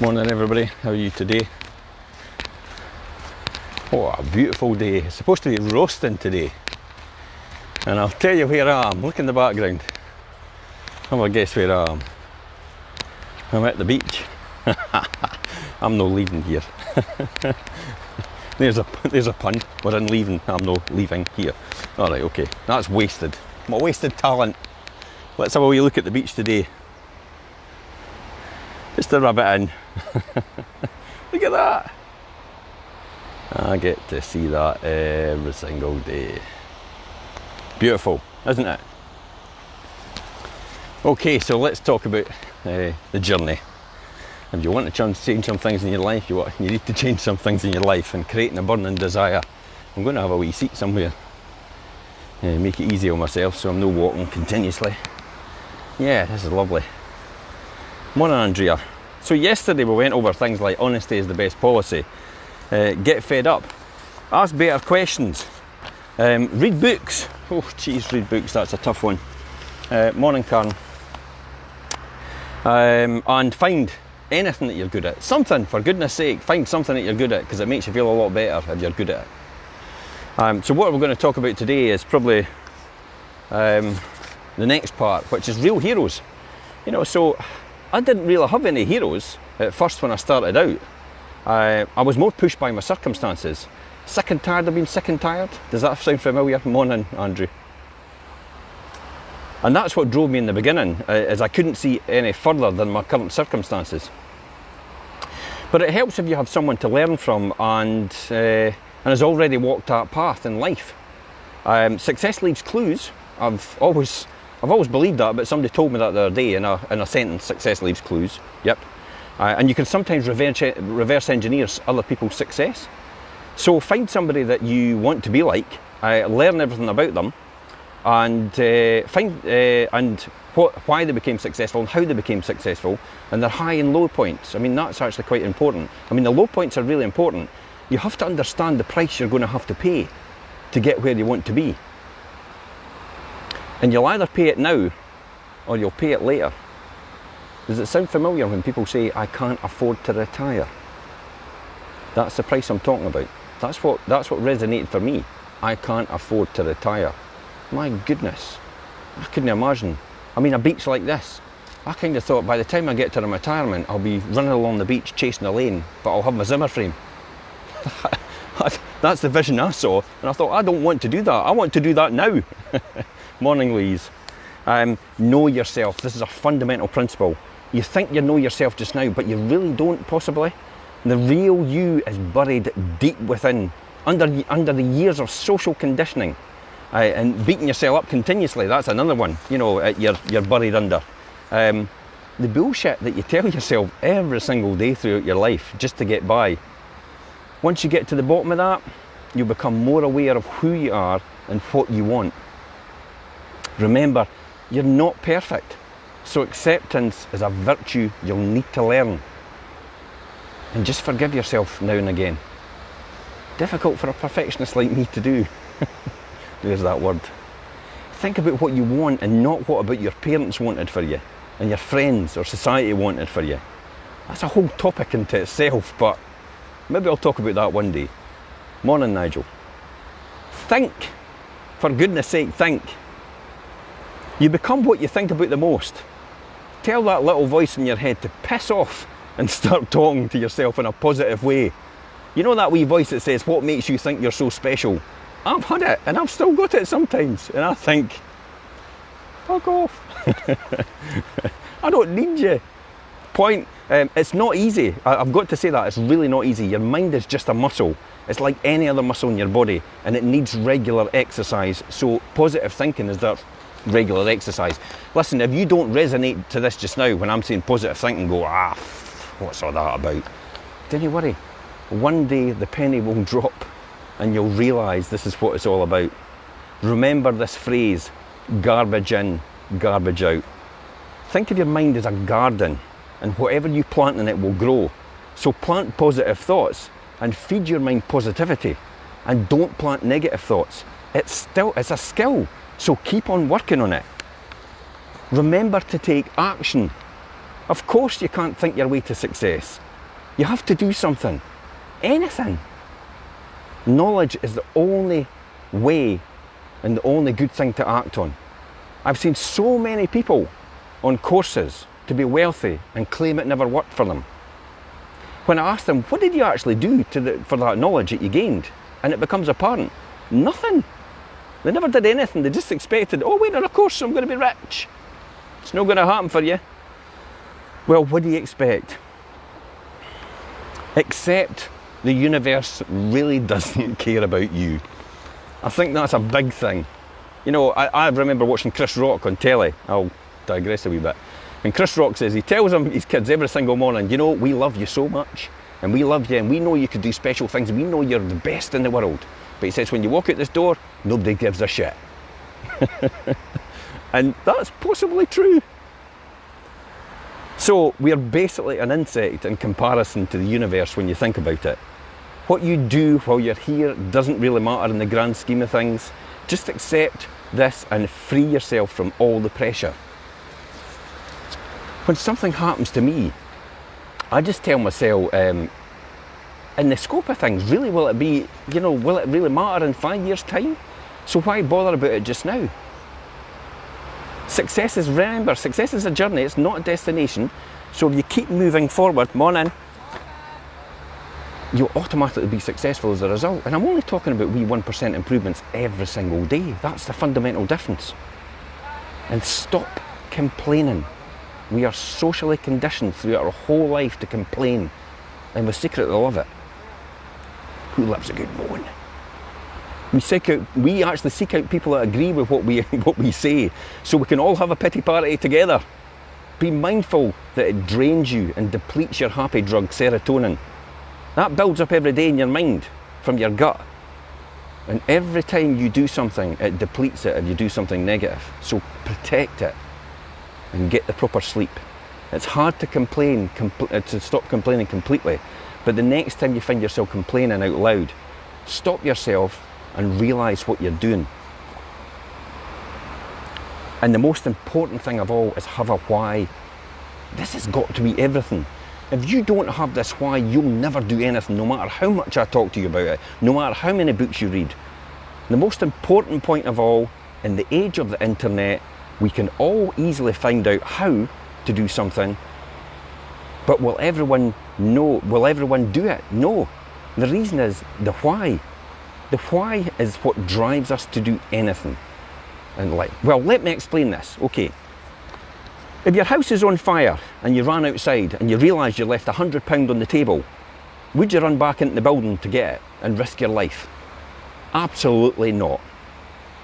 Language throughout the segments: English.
Morning everybody, how are you today? Oh, a beautiful day. It's supposed to be roasting today. And I'll tell you where I am. Look in the background. Have a guess where I am. I'm at the beach. I'm not leaving here. There's a pun. We're in leaving. I'm not leaving here. Alright, okay. That's wasted. I'm a wasted talent. Let's have a wee look at the beach today. Just a rub it in. Look at that. I get to see that every single day. Beautiful, isn't it? Okay, so let's talk about the journey. If you want to change some things in your life, you need to change some things in your life and creating a burning desire. I'm going to have a wee seat somewhere. Make it easy on myself so I'm not walking continuously. Yeah, this is lovely. Morning, Andrea. So yesterday we went over things like honesty is the best policy, get fed up, ask better questions, read books. Oh geez, read books, that's a tough one. Morning, Karen. And find anything that you're good at. Something, for goodness sake, find something that you're good at, because it makes you feel a lot better if you're good at it. So what we're going to talk about today is probably the next part, which is real heroes. You know, so I didn't really have any heroes at first when I started out. I was more pushed by my circumstances. Sick and tired of being sick and tired. Does that sound familiar? Morning, Andrew. And that's what drove me in the beginning, is I couldn't see any further than my current circumstances. But it helps if you have someone to learn from and has already walked that path in life. Success leaves clues. I've always believed that, but somebody told me that the other day in a sentence. Success leaves clues. Yep. And you can sometimes reverse engineer other people's success. So find somebody that you want to be like, learn everything about them, and find why they became successful and how they became successful, and their high and low points. I mean, that's actually quite important. I mean, the low points are really important. You have to understand the price you're going to have to pay to get where you want to be. And you'll either pay it now or you'll pay it later. Does it sound familiar when people say, I can't afford to retire? That's the price I'm talking about. That's what resonated for me. I can't afford to retire. My goodness, I couldn't imagine. I mean, a beach like this, I kind of thought by the time I get to retirement, I'll be running along the beach chasing a lane, but I'll have my Zimmer frame. That's the vision I saw, and I thought, I don't want to do that. I want to do that now. Morning, Louise. Know yourself. This is a fundamental principle. You think you know yourself just now, but you really don't, possibly. The real you is buried deep within, under the years of social conditioning, and beating yourself up continuously. That's another one, you know, you're buried under. The bullshit that you tell yourself every single day throughout your life just to get by. Once you get to the bottom of that, you'll become more aware of who you are and what you want. Remember, you're not perfect, so acceptance is a virtue you'll need to learn. And just forgive yourself now and again. Difficult for a perfectionist like me to do. There's that word. Think about what you want and not what about your parents wanted for you and your friends or society wanted for you. That's a whole topic into itself, but maybe I'll talk about that one day. Morning, Nigel. Think. For goodness sake, think. You become what you think about the most. Tell that little voice in your head to piss off and start talking to yourself in a positive way. You know that wee voice that says, what makes you think you're so special? I've had it, and I've still got it sometimes, and I think, fuck off. I don't need you. Point, it's not easy. I've got to say that, it's really not easy. Your mind is just a muscle. It's like any other muscle in your body, and it needs regular exercise. So positive thinking is that regular exercise. Listen, if you don't resonate to this just now when I'm saying positive thinking, go, what's all that about? Don't you worry. One day the penny will drop and you'll realise this is what it's all about. Remember this phrase, garbage in, garbage out. Think of your mind as a garden, and whatever you plant in it will grow. So plant positive thoughts and feed your mind positivity, and don't plant negative thoughts. It's a skill. So keep on working on it. Remember to take action. Of course you can't think your way to success. You have to do something. Anything. Knowledge is the only way and the only good thing to act on. I've seen so many people on courses to be wealthy and claim it never worked for them. When I ask them, what did you actually do for that knowledge that you gained? And it becomes apparent, nothing. They never did anything. They just expected, oh, wait on a course, I'm going to be rich. It's not going to happen for you. Well, what do you expect? Accept the universe really doesn't care about you. I think that's a big thing. You know, I remember watching Chris Rock on telly. I'll digress a wee bit. And Chris Rock says, he tells his kids every single morning, you know, we love you so much, and we love you, and we know you could do special things, and we know you're the best in the world. But he says, when you walk out this door, nobody gives a shit. And that's possibly true. So we're basically an insect in comparison to the universe when you think about it. What you do while you're here doesn't really matter in the grand scheme of things. Just accept this and free yourself from all the pressure. When something happens to me, I just tell myself, in the scope of things, really will it be, you know, will it really matter in 5 years' time? So why bother about it just now? Remember, success is a journey, it's not a destination. So if you keep moving forward, morning, you'll automatically be successful as a result. And I'm only talking about wee 1% improvements every single day. That's the fundamental difference. And stop complaining. We are socially conditioned throughout our whole life to complain, and we secretly love it. Who loves a good moan? We actually seek out people that agree with what we say, so we can all have a pity party together. Be mindful that it drains you and depletes your happy drug, serotonin. That builds up every day in your mind from your gut. And every time you do something, it depletes it if you do something negative. So protect it and get the proper sleep. It's hard to complain, to stop complaining completely. But the next time you find yourself complaining out loud, stop yourself and realise what you're doing. And the most important thing of all is have a why. This has got to be everything. If you don't have this why, you'll never do anything, no matter how much I talk to you about it, no matter how many books you read. The most important point of all, in the age of the internet, we can all easily find out how to do something, but will everyone know? Will everyone do it? No. The reason is the why. The why is what drives us to do anything. And well, let me explain this. Okay. If your house is on fire and you ran outside and you realise you left £100 on the table, would you run back into the building to get it and risk your life? Absolutely not.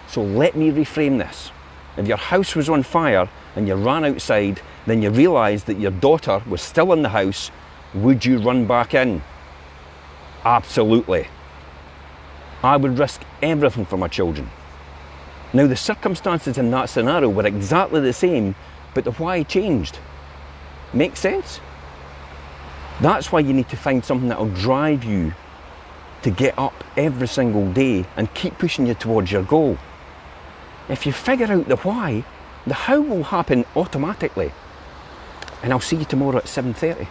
So let me reframe this. If your house was on fire and you ran outside, then you realised that your daughter was still in the house, would you run back in? Absolutely. I would risk everything for my children. Now the circumstances in that scenario were exactly the same, but the why changed. Make sense? That's why you need to find something that will drive you to get up every single day and keep pushing you towards your goal. If you figure out the why, the how will happen automatically. And I'll see you tomorrow at 7:30.